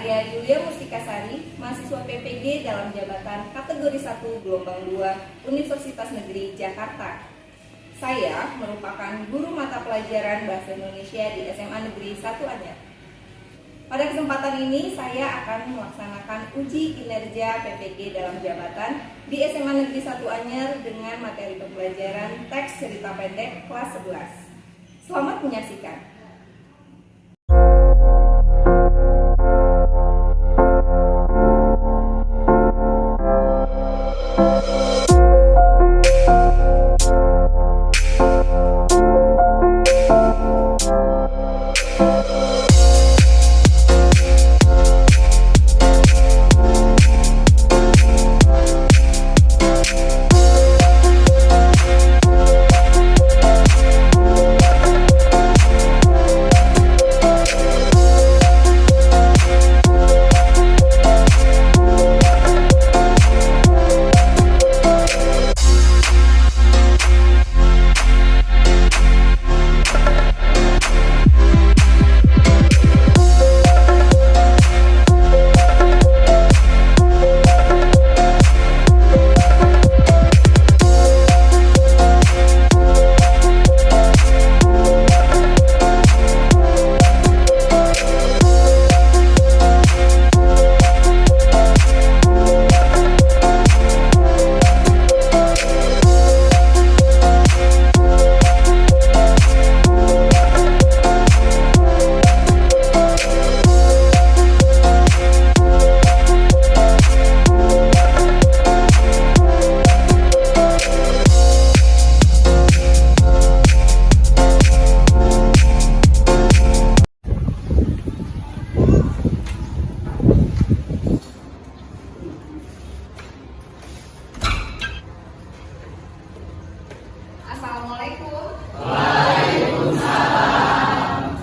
saya Yulia Mustikasari, mahasiswa PPG dalam jabatan kategori 1 gelombang 2 Universitas Negeri Jakarta. Saya merupakan guru mata pelajaran Bahasa Indonesia di SMA Negeri 1 Anyar. Pada kesempatan ini saya akan melaksanakan uji kinerja PPG dalam jabatan di SMA Negeri 1 Anyar dengan materi pembelajaran teks cerita pendek kelas 11. Selamat menyaksikan. Assalamualaikum. Waalaikumsalam.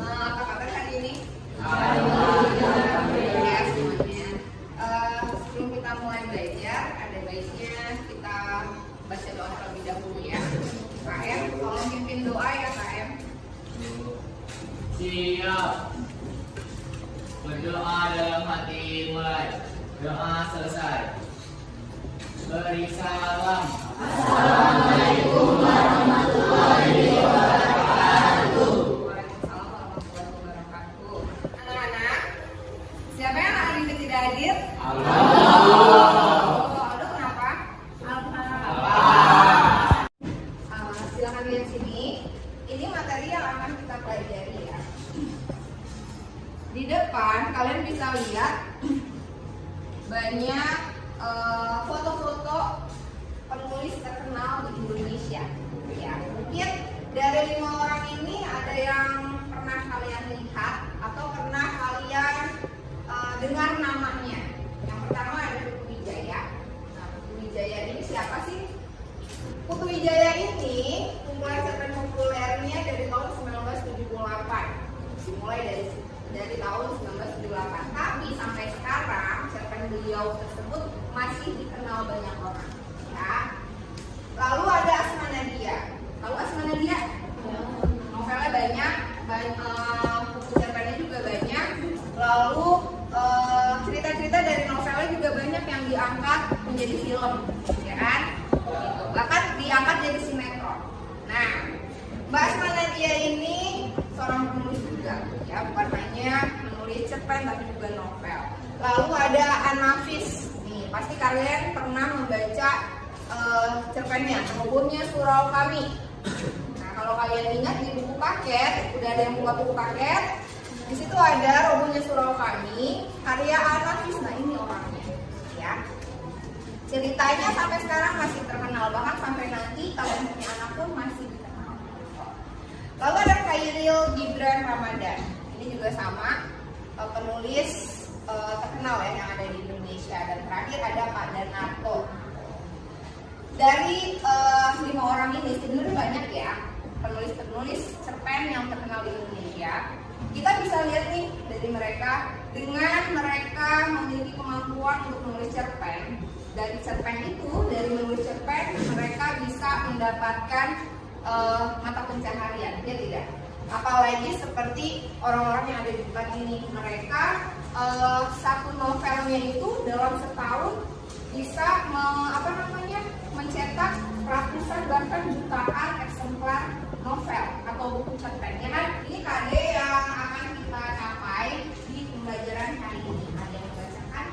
Apa kabar hari ini? Alhamdulillah. Ya semuanya. Sebelum kita mulai belajar, ada baiknya kita baca doa terlebih dahulu ya. KM, tolong pimpin doa ya KM. Siap. Berdoa dalam hati mulai. Doa selesai. Beri salam. Assalamualaikum warahmatullahi wabarakatuh. Waalaikumsalam warahmatullahi wabarakatuh. Anak-anak, siapa yang hari ini tidak hadir? Aduh, kenapa? Silakan lihat sini. Ini materi yang akan kita pelajari ya. Di depan kalian bisa lihat banyak foto-foto penulis terkenal di Indonesia. Ya, mungkin dari 5 orang ini ada yang pernah kalian lihat atau pernah kalian dengar namanya. Yang pertama ada Putu Wijaya. Nah, Putu Wijaya ini siapa sih? Putu Wijaya ini kumpulan cerpen populernya dari tahun 1978. Dimulai dari tahun 1978. Tapi sampai sekarang cerpen beliau tersebut masih dikenal banyak orang. Ya. Lalu ada Asma Nadia. Tahu Asma Nadia? Novelnya banyak, buku cerpennya juga banyak. Lalu cerita-cerita dari novelnya juga banyak yang diangkat menjadi film, ya kan? Gitu. Bahkan diangkat jadi sinetron. Nah, Mbak Asma Nadia ini seorang penulis juga, ya bukan hanya menulis cerpen tapi juga novel. Lalu ada Anafis. Nih, pasti kalian pernah membaca cerpennya, Robohnya Surau Kami. Nah, kalau kalian ingat di buku paket, udah ada yang buka buku paket. Di situ ada Robohnya Surau Kami, karya Anafis. Nah, ini orangnya, ya. Ceritanya sampai sekarang masih terkenal, bahkan sampai nanti kalian punya anak pun masih dikenal. Lalu ada Khairil Gibran Ramadan. Ini juga sama, penulis terkenal ya yang ada di Indonesia. Dan terakhir ada Pak Danarto. Dari 5 orang ini sebenarnya banyak ya penulis-penulis cerpen yang terkenal di Indonesia. Kita bisa lihat nih dari mereka, dengan mereka memiliki kemampuan untuk menulis cerpen. Dari cerpen itu, dari menulis cerpen mereka bisa mendapatkan mata pencaharian, ya tidak? Apalagi seperti orang-orang yang ada di depan ini, mereka satu novelnya itu dalam setahun bisa mencetak ratusan bahkan jutaan eksemplar novel atau buku cerpen. Ya kan? Ini KD yang akan kita capai di pembelajaran hari ini. Ada yang membacakan?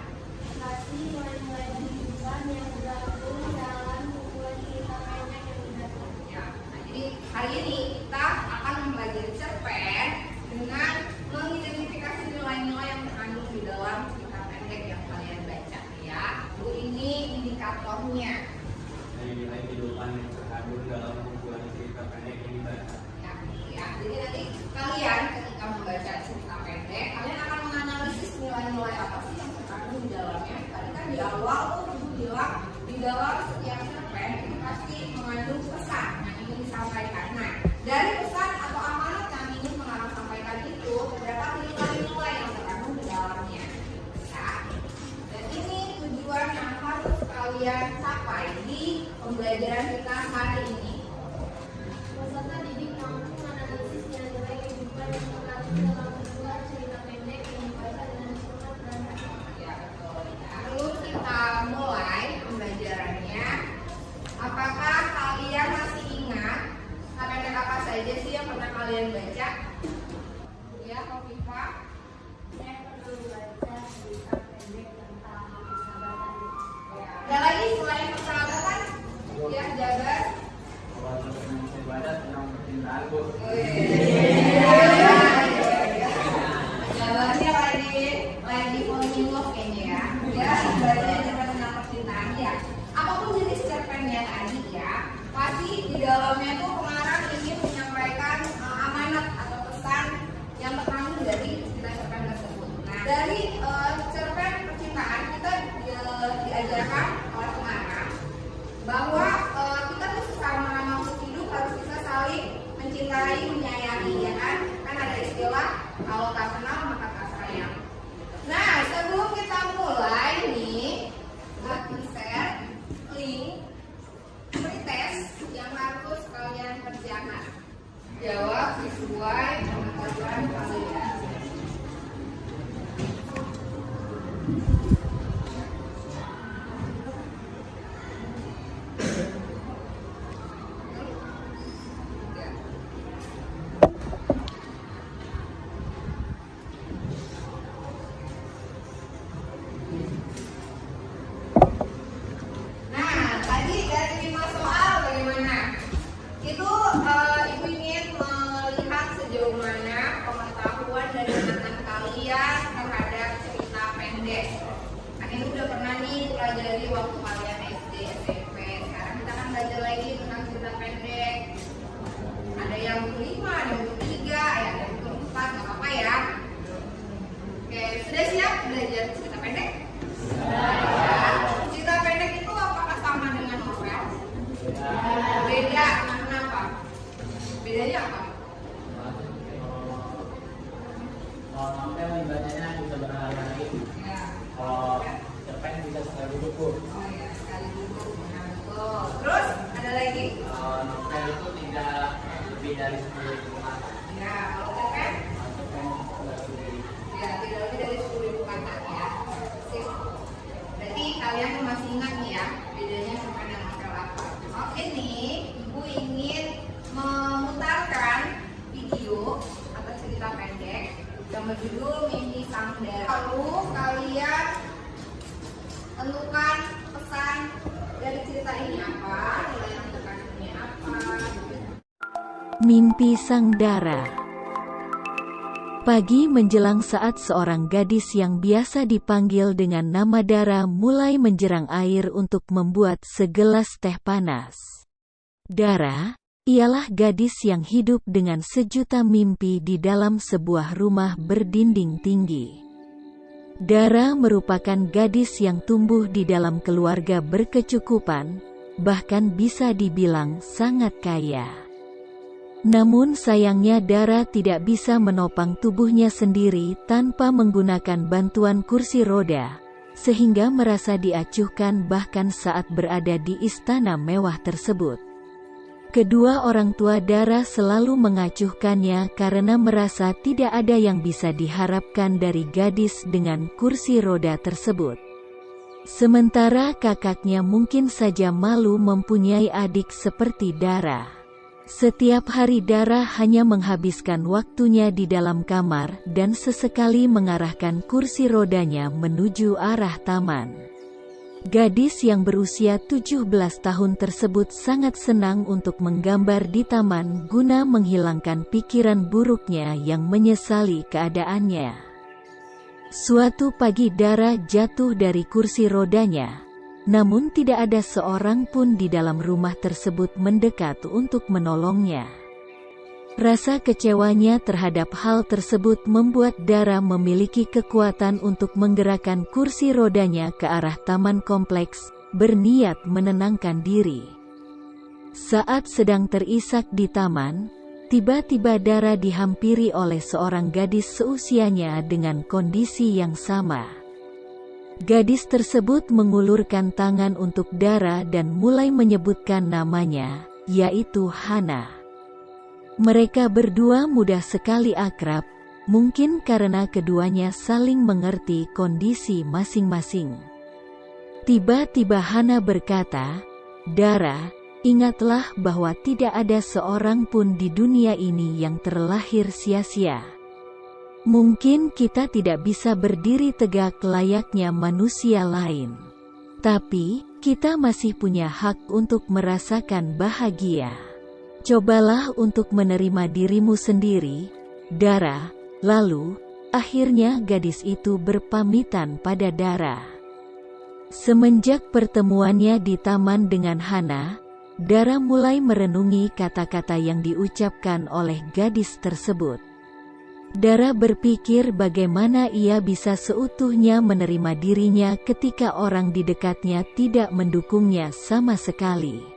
Kasih mulai-mulai kehidupan yang bergabung dalam kumpulan cerita pendek yang didapat. Ya, nah jadi hari ini kita akan mempelajari cerpen dengan mengidentifikasi nilai-nilai yang terkandung di dalam cerita pendek yang kalian baca. Ya, ini indikatornya. Nilai kehidupan yang terkandung dalam kumpulan cerita pendek yang dibaca. Ya, jadi nanti kalian ketika membaca cerita pendek, kalian akan menganalisis nilai-nilai apa sih yang terkandung di dalamnya. Tadi kan di awal tuh Ibu bilang di dalam setiap cerpen itu pasti mengandung pesan yang ingin disampaikan. Nah, dari pesan atau amanat yang ingin pengarang sampaikan itu terdapat nilai-nilai yang terkandung di dalamnya. Ya, dan ini tujuan yang harus kalian capai di pembelajaran kita hari ini. Peserta didik mampu menganalisis nilai-nilai kehidupan yang terkandung dalam kumpulan cerita pendek yang dibaca dengan cepat dan tepat. Ya, betul. Lalu kita mulai pembelajarannya. Apakah kalian masih ingat pendek apa saja sih yang pernah kalian baca? Ya, Kofifa. Saya pernah membaca cerita pendek tentang persahabatan. Ada lagi selain persahabatan? Ya, Jabar. Kalau tentang ibadat tentang percintaan Bu. Jawabannya lagi falling in love kayaknya ya. Ya, bacanya tentang percintaan ya. Apapun jenis cerpennya tadi ya, pasti di dalamnya tuh pengarang ingin menyampaikan amanat atau pesan yang terkandung dari cerita cerpen tersebut. Nah, dari cerpen percintaan kita diajarkan oleh pengarang bahwa kita tuh sesama makhluk hidup harus bisa saling mencintai, menyayangi, ya kan? Kan ada istilah kalau tak kenal maka tak sayang. Nah, sebelum kita mulai nih, buat share link pretest yang harus kalian kerjakan. Jawab sesuai pengetahuan kalian. Nah, tadi dari 5 soal bagaimana? Itu Ibu ingin melihat sejauh mana pengetahuan dari anak kalian terhadap cerita pendek. Kan ini udah pernah nih pelajari waktu kalian SD, SMP. Sekarang kita akan belajar lagi tentang cerita pendek. Ada yang buku 5, ada yang buku 3, ada yang buku 4, nggak apa-apa ya. Oke, sudah siap belajar cerita pendek? Cerita pendek itu apakah sama dengan novel? Beda, kenapa? Bedanya apa? Kalau novel dibacanya bisa berhari-hari. Ya. Kalau cerpen bisa sekali duduk Bu. Oh ya, sekali dulu. Nah, betul. Terus ada lagi? Novel itu tidak lebih dari 10.000 kata. Ya, kalau cerpen? Cerpen tidak lebih. Ya, tidak lebih dari 10.000 kata ya. Sip. Berarti kalian masih ingat nih ya, bedanya cerpen dan novel apa? Oke nih, Ibu ingin memutarkan video atau cerita pendek yang berjudul Mimpi Sang Dara. Lalu kalian tentukan pesan dari cerita ini apa, nilai yang terkandungnya apa. Mimpi Sang Dara. Pagi menjelang saat seorang gadis yang biasa dipanggil dengan nama Dara mulai menjerang air untuk membuat segelas teh panas. Dara ialah gadis yang hidup dengan sejuta mimpi di dalam sebuah rumah berdinding tinggi. Dara merupakan gadis yang tumbuh di dalam keluarga berkecukupan, bahkan bisa dibilang sangat kaya. Namun sayangnya Dara tidak bisa menopang tubuhnya sendiri tanpa menggunakan bantuan kursi roda, sehingga merasa diacuhkan bahkan saat berada di istana mewah tersebut. Kedua orang tua Dara selalu mengacuhkannya karena merasa tidak ada yang bisa diharapkan dari gadis dengan kursi roda tersebut. Sementara kakaknya mungkin saja malu mempunyai adik seperti Dara. Setiap hari Dara hanya menghabiskan waktunya di dalam kamar dan sesekali mengarahkan kursi rodanya menuju arah taman. Gadis yang berusia 17 tahun tersebut sangat senang untuk menggambar di taman guna menghilangkan pikiran buruknya yang menyesali keadaannya. Suatu pagi Dara jatuh dari kursi rodanya, namun tidak ada seorang pun di dalam rumah tersebut mendekat untuk menolongnya. Rasa kecewanya terhadap hal tersebut membuat Dara memiliki kekuatan untuk menggerakkan kursi rodanya ke arah taman kompleks, berniat menenangkan diri. Saat sedang terisak di taman, tiba-tiba Dara dihampiri oleh seorang gadis seusianya dengan kondisi yang sama. Gadis tersebut mengulurkan tangan untuk Dara dan mulai menyebutkan namanya, yaitu Hana. Mereka berdua mudah sekali akrab, mungkin karena keduanya saling mengerti kondisi masing-masing. Tiba-tiba Hana berkata, "Dara, ingatlah bahwa tidak ada seorang pun di dunia ini yang terlahir sia-sia. Mungkin kita tidak bisa berdiri tegak layaknya manusia lain. Tapi, kita masih punya hak untuk merasakan bahagia. Cobalah untuk menerima dirimu sendiri, Dara." Lalu, akhirnya gadis itu berpamitan pada Dara. Semenjak pertemuannya di taman dengan Hana, Dara mulai merenungi kata-kata yang diucapkan oleh gadis tersebut. Dara berpikir bagaimana ia bisa seutuhnya menerima dirinya ketika orang di dekatnya tidak mendukungnya sama sekali.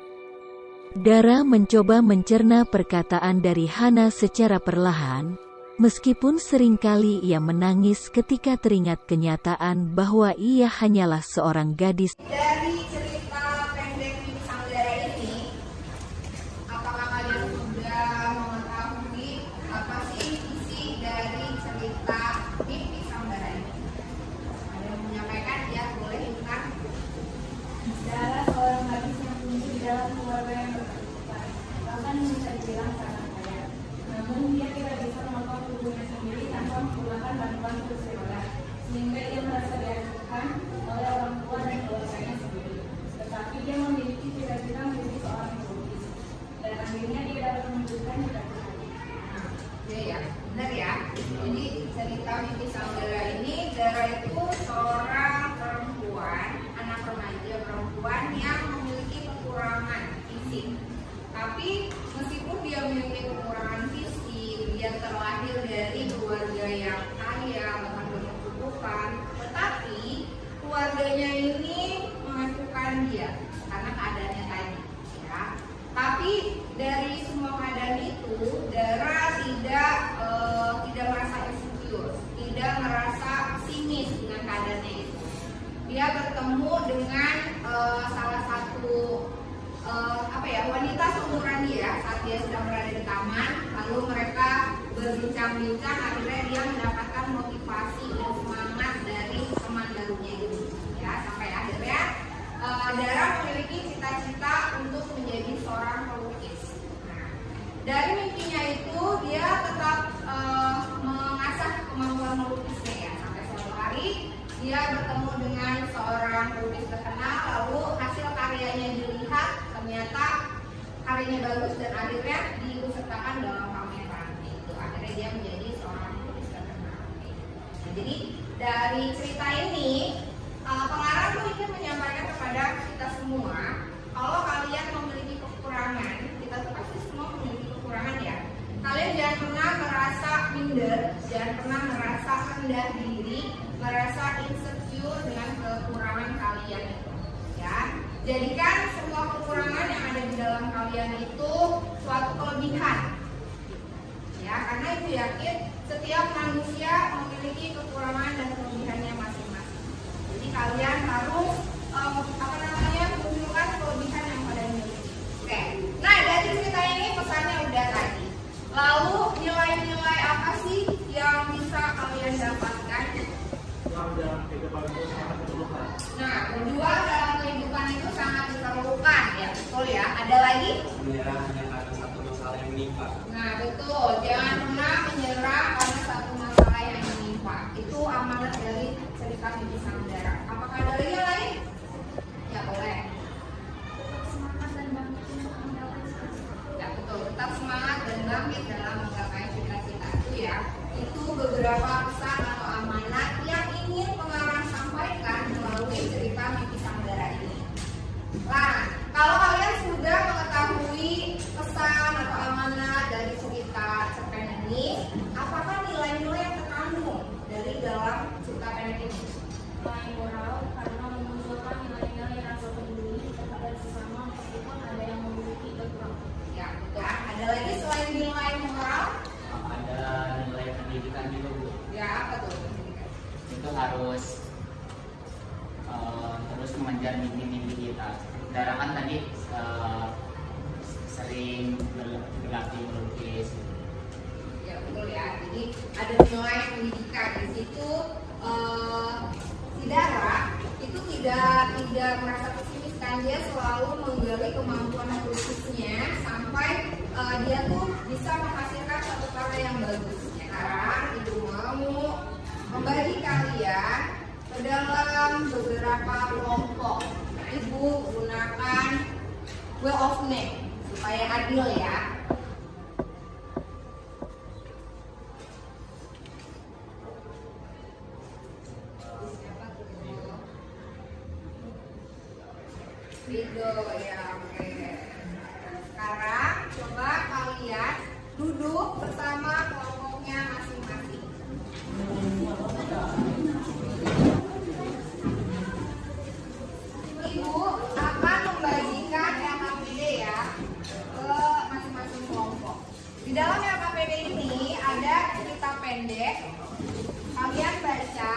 Dara mencoba mencerna perkataan dari Hana secara perlahan, meskipun seringkali ia menangis ketika teringat kenyataan bahwa ia hanyalah seorang gadis. Dari cerita pendek Mimpi Sanggara ini, apakah kalian sudah mengetahui apa sih isi dari cerita Mimpi Sanggara ini? Ada yang menyampaikan? Ya, boleh Intan. Dara seorang gadis yang tumbuh di dalam keluarga yang berkecukupan, bahkan bisa dibilang sangat kaya. Namun dia tidak bisa menopang tubuhnya sendiri tanpa menggunakan bantuan kursi roda, sehingga ia merasa diacuhkan oleh orang tua dan keluarganya sendiri. Tetapi dia memiliki cita-cita menjadi seorang pelukis, dan akhirnya dia dapat mewujudkan cita-citanya. Ya, benar ya. Jadi cerita Mimpi Sanggara ini, Dara itu seorang perempuan, anak remaja perempuan yang memiliki kekurangan fisik. Tapi meskipun dia memiliki kekurangan fisik, dia terlahir dari keluarga yang kaya, bahkan berkecukupan, tetapi keluarganya ini mengacuhkan dia karena keadaannya tadi. Ya. Tapi dari semua keadaan itu, Dara tidak merasa insecure, tidak merasa sinis dengan keadaannya itu. Dia bertemu dengan salah satu wanita seumuran dia saat dia sedang berada di taman. Lalu mereka berbincang-bincang, akhirnya dia mendapatkan motivasi dan semangat dari teman barunya ini. Ya, sampai akhirnya Dara memiliki cita-cita untuk menjadi seorang pelukis. Nah, dari mimpinya itu dia tetap mengasah kemampuan melukisnya ya. Sampai suatu hari dia bertemu dengan seorang pelukis terkenal, lalu hasil karyanya dilihat, ternyata karyanya bagus dan akhirnya diikutsertakan dalam pameran itu. Akhirnya dia menjadi seorang pelukis terkenal. Nah, jadi dari cerita ini pengarang tuh ingin menyampaikan kepada kita semua, kalau kalian memiliki kekurangan, kita tuh pasti semua memiliki kekurangan ya. Kalian jangan pernah merasa minder, jangan pernah merasa rendah diri, merasa insecure dengan kekurangan kalian itu. Ya, jadikan semua kekurangan yang ada di dalam kalian itu suatu kelebihan. Ya, karena Ibu yakin setiap manusia memiliki kekurangan dan kelebihannya masing-masing. Jadi kalian harus menunjukkan kelebihan yang kalian miliki. Oke. Nah, dari cerita Lalu nilai-nilai apa sih yang bisa kalian dapatkan? Nah, berjuang dalam kehidupan itu sangat diperlukan, ya betul ya. Ada lagi? Menyerah hanya karena satu masalah yang menimpa. Nah, betul. Jangan pernah menyerah karena satu masalah yang menimpa. Itu amanat dari cerita Mimpi Sang Udara. Apakah ada lagi yang lain? Ya, boleh. Ya, betul. Tetap semangat dan bangkit dalam menggapai cita-cita itu ya. Itu beberapa pesan atau amanat yang ingin pengarang sampaikan melalui cerita Mimpi Sang Udara ini. Nah, kalau kalian sudah mengetahui pesan atau amanat dari cerita cerpen ini, apakah nilai-nilai yang terkandung dari dalam cerita pendek ini? Nilai moral karena memunculkan nilai-nilai rasa peduli kepada sesama meskipun ada yang memiliki kekurangan. Ya, betul. Ada lagi selain nilai moral? Ada nilai pendidikan juga, Bu. Ya, apa tuh? Itu harus terus mengejar mimpi-mimpi kita. Dara kan tadi sering berlatih melukis. Ya, betul ya. Jadi ada nilai pendidikan di situ. Si Dara itu tidak merasa pesimis kan, dia selalu menggali kemampuan melukisnya sampai dia tuh bisa menghasilkan satu karya yang bagus. Sekarang ibu mau membagi kalian ke dalam beberapa kelompok. Nah, ibu gunakan wheel of name supaya adil ya. Rido ya, oke. Sekarang coba kalian duduk bersama kelompoknya masing-masing. Ibu akan membagikan LKPD ya ke masing-masing kelompok. Di dalam LKPD ini ada cerita pendek. Kalian baca,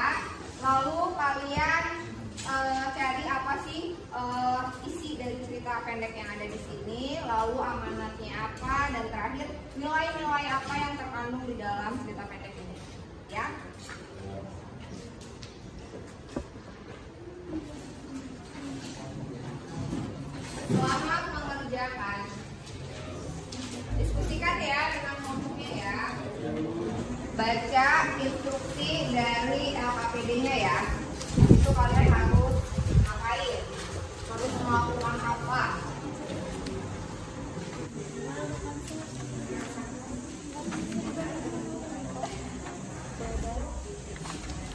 lalu kalian cari apa sih isi dari cerita pendek yang ada di sini, lalu amanatnya apa, dan terakhir nilai-nilai apa yang terkandung di dalam cerita pendek ini, ya. Selamat mengerjakan. Diskusikan ya dengan kelompoknya ya. Baca instruksi dari LKPD-nya ya. Itu kalian harus ngapain? Harus melakukan apa?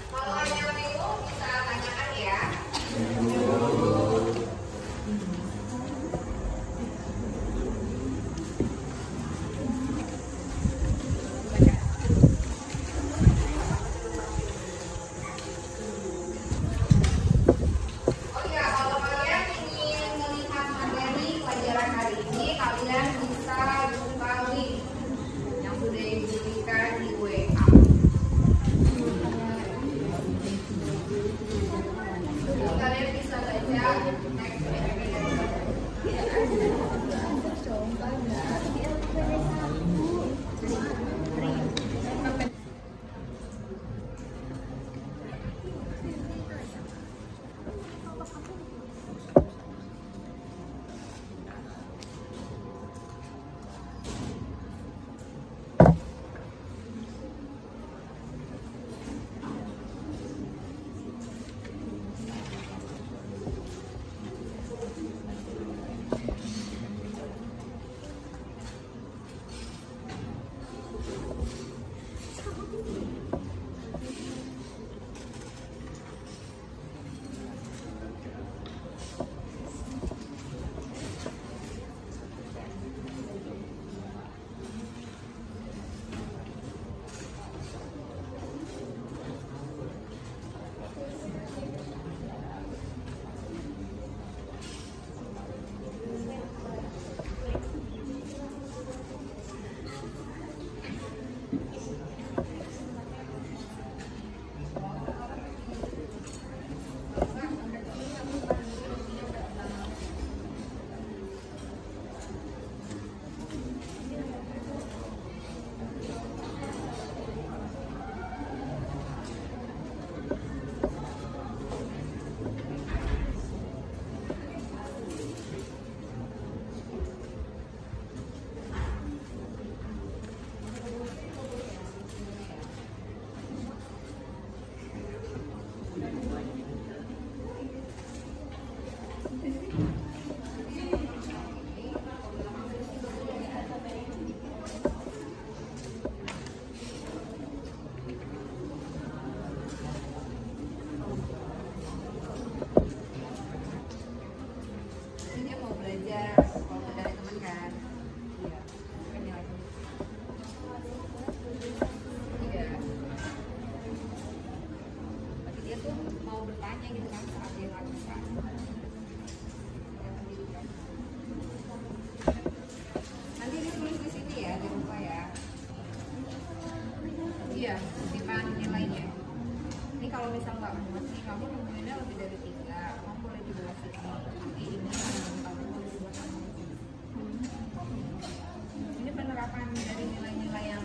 Kalau ada yang bingung bisa tanyakan ya. Oh iya, kalau kalian ingin melihat materi pelajaran hari ini, kalian bisa buka link yang sudah diberikan di WA. Jadi kalian bisa baca next Nanti ditulis di sini ya, jangan lupa ya. Iya, kutipan nilainya. Ini kalau misal nggak muat nih, kamu nemuinnya lebih dari 3, kamu boleh juga sini. Nanti ini kamu boleh buat kamu. Ini penerapan dari nilai-nilai yang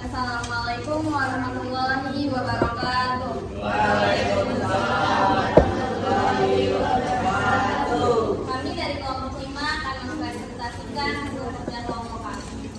Assalamualaikum warahmatullahi wabarakatuh. Kami dari kelompok 5 akan mempresentasikan hasil kerja kelompok kami.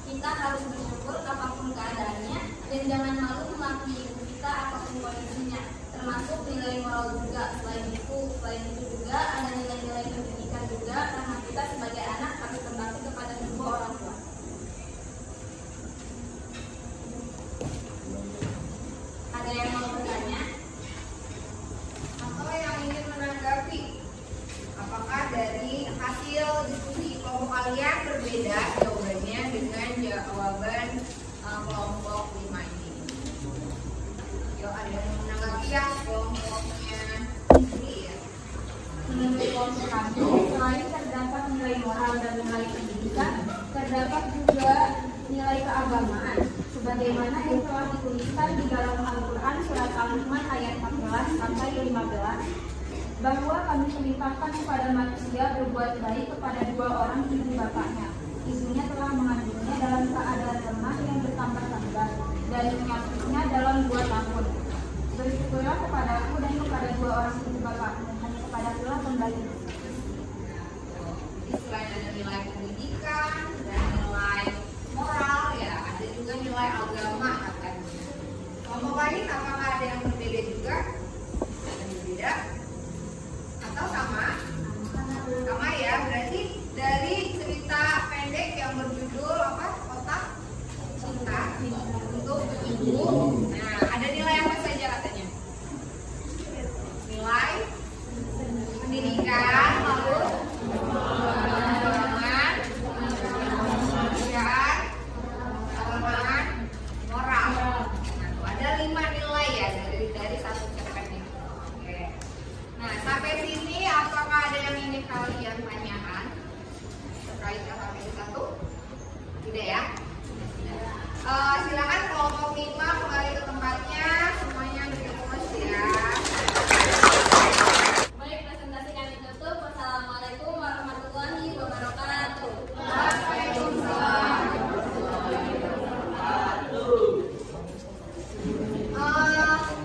Kita harus bersyukur apapun keadaannya dan jangan malu mengakui ibu kita apapun kondisinya, termasuk nilai moral juga. Selain itu juga ada nilai-nilai pendidikan juga, karena kita sebagai anak harus berbakti kepada kedua orang tua. Ada yang mau bertanya? Atau yang ingin menanggapi? Apakah dari hasil diskusi kelompok kalian berbeda jawabannya dengan jawaban kelompok 5 ini? Yuk, ada yang mau menanggapi ya kelompoknya ini ya? Menurut kelompok kami, selain terdapat nilai moral dan nilai pendidikan, terdapat juga nilai keagamaan, sebagaimana yang telah dituliskan di dalam Al-Quran surat Al-Luqman ayat 14 sampai 15, bahwa kami perintahkan kepada manusia berbuat baik kepada dua orang ibu bapaknya. Ibunya telah mengandungnya dalam keadaan lemah yang bertambah-tambah dan menyakitnya dalam 2 tahun. Bersyukurlah kepadaku dan kepada dua orang ibu bapakmu, hanya kepadakulah kembali. Jadi selain ada nilai pendidikan dan nilai moral ya, ada juga nilai agama katanya. Kelompok lain apakah ada yang berbeda juga? Ada yang berbeda? Atau sama? Sama ya, berarti dari cerita pendek yang berjudul apa? Kotak Cinta untuk Ibu. Nah, ada nilai apa saja katanya? Nilai pendidikan, lalu kemanusiaan, keagamaan, moral. Nah, tuh ada 5 nilai ya dari satu cerpen ini. Oke. Nah, sampai sini apakah ada yang ingin kalian tanyakan terkait KKBI 1? Tidak ya? Silakan kelompok 5 kembali ke tempatnya, semuanya berfokus ya. Baik, presentasi kami tutup. Wassalamualaikum warahmatullahi wabarakatuh.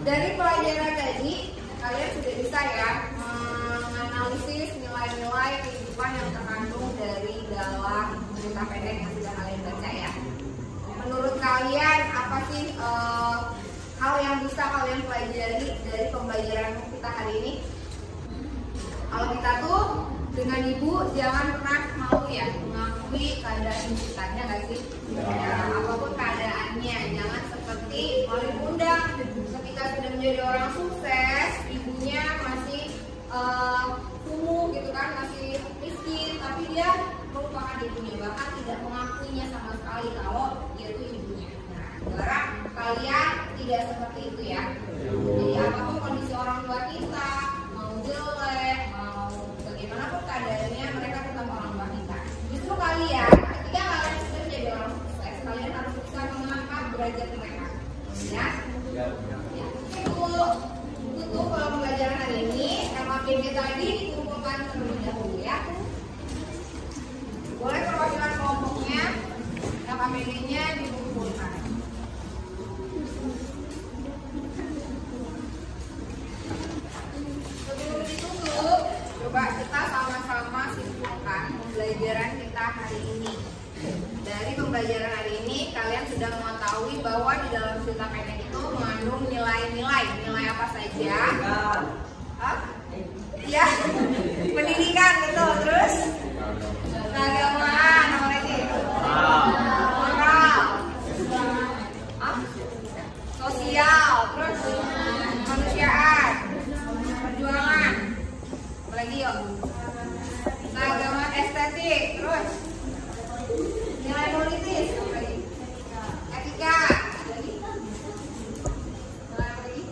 Dari pelajaran tadi kalian sudah bisa ya menganalisis nilai-nilai kehidupan yang terkandung dari dalam cerita pendek yang sudah kalian baca ya. Menurut kalian apa sih hal yang bisa kalian pelajari dari pembelajaran kita hari ini? Kalau kita tuh dengan ibu jangan pernah mau ya mengakui keadaan ibu kita, ya nggak sih? Ya, apapun keadaannya, jangan seperti Wali Bunda ketika sudah menjadi orang sukses, ibunya masih kumuh gitu kan, masih miskin, tapi dia merupakan ibunya, bahkan tidak mengakuinya sama sekali kalau dia itu ibunya. Nah, sekarang kalian tidak seperti itu ya. Jadi apapun kondisi orang tua kita, mau jelek, mau bagaimanapun keadaannya, mereka tetap orang tua kita. Justru kalian, ketika kalian sudah menjadi orang sukses, kalian harus bisa mengangkat derajat mereka. Ya? Ya. Itu tutup pembelajaran hari ini. KKBD tadi dikumpulkan terlebih dahulu ya. Boleh perwakilan kelompoknya, KKBD-nya dikumpulkan. Sebelum ditutup, coba kita sama-sama simpulkan pembelajaran kita hari ini. Dari pembelajaran hari ini, kalian sudah mengetahui bahwa di dalam cerita pendek itu mengandung nilai-nilai. Nilai apa saja? Ya, pendidikan betul. Terus keagamaan, apa lagi? Moral, sosial, terus kemanusiaan, perjuangan, apa lagi yuk? Keagamaan, estetik, terus nilai politis, apa lagi? Etika, apa lagi? Nilai apa lagi?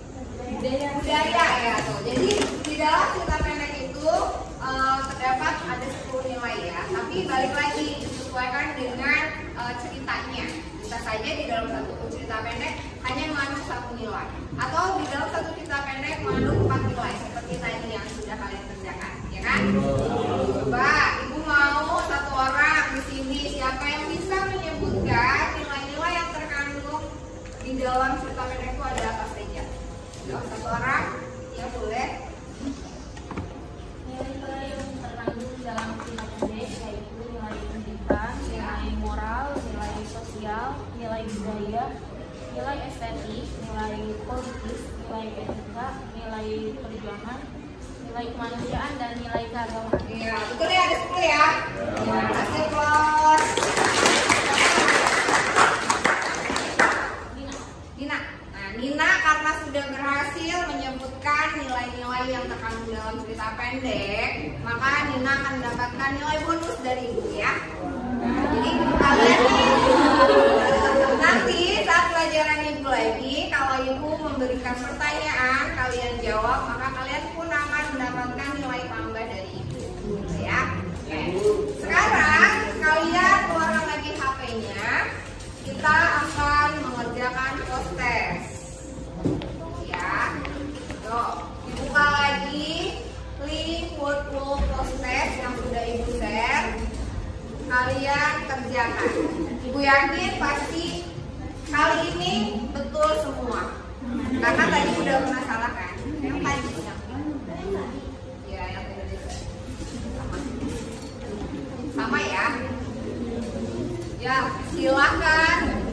Budaya ya tuh. Jadi di dalam cerita pendek itu terdapat ada 10 nilai ya. Tapi balik lagi disesuaikan dengan ceritanya. Bisa saja di dalam satu cerita pendek hanya mengandung 1 nilai, atau di dalam satu cerita pendek mengandung 4 nilai seperti tadi yang sudah kalian kerjakan, ya kan? Coba ibu mau satu orang di sini, siapa yang bisa menyebutkan nilai-nilai yang terkandung di dalam cerita pendek itu ada apa saja? Satu orang, ya boleh. Nilai-nilai yang terkandung dalam cerita pendek yaitu nilai pendidikan, nilai moral, nilai sosial, nilai budaya, nilai estetik, nilai politis, nilai etika, nilai perjuangan, nilai kemanusiaan, dan nilai keagamaan. Iya, betul ya, ada 10 ya. Terima kasih, Bos. Nina. Nah, Nina karena sudah berhasil menyebutkan nilai-nilai yang terkandung dalam cerita pendek, maka Nina akan mendapatkan nilai bonus dari Ibu ya. Nah, jadi kalian nanti saat pelajaran Ibu lagi, kalau Ibu memberikan pertanyaan, kalian jawab, maka kalian pun akan mendapatkan nilai tambah dari Ibu. Ya. Oke. Sekarang kalian keluarkan lagi HP-nya. Kita akan mengerjakan post test. Ya. Tuh, dibuka lagi link word post test yang sudah Ibu share. Kalian kerjakan. Ibu yakin pasti kali ini betul semua. Karena tadi udah pernah salah kan? Yang tadi ya, yang tadi sama ya. Ya, silakan.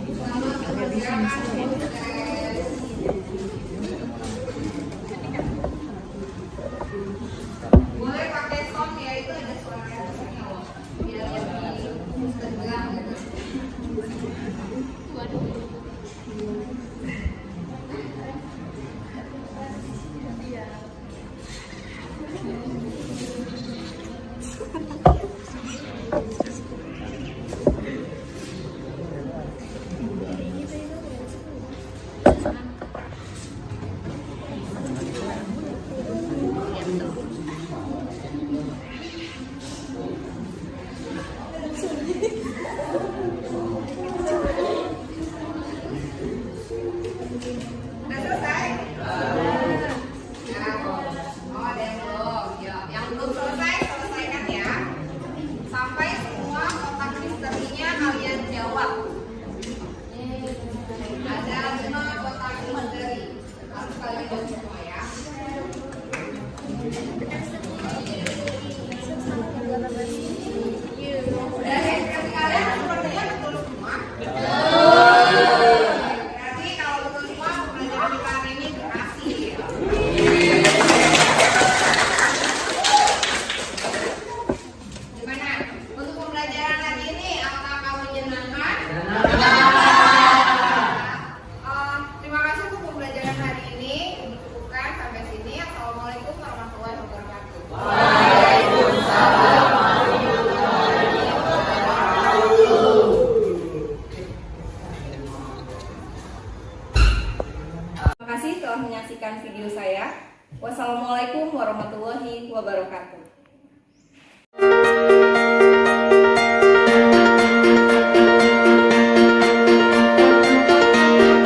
Selamat mengerjakan proses. Boleh pakai sound ya, itu ada suara-suaranya loh. Biar lebih tegang gitu. Udah selesai? Ya. Oh, ada yang belum. Ya, yang belum selesai, selesaikan ya. Sampai semua kotak misterinya kalian jawab. Ada 5 kotak misteri. Harus kalian jawab semua ya. Udah ekspresi kalian sepertinya betul semua. Berarti kalau betul semua pembelajaran kita hari ini berhasil. Gimana? Untuk pembelajaran hari ini apakah menyenangkan? Terima kasih untuk pembelajaran hari ini. Dicukupkan sampai sini. Assalamualaikum warahmatullahi wabarakatuh. Terima kasih telah menyaksikan video saya. Wassalamualaikum warahmatullahi wabarakatuh.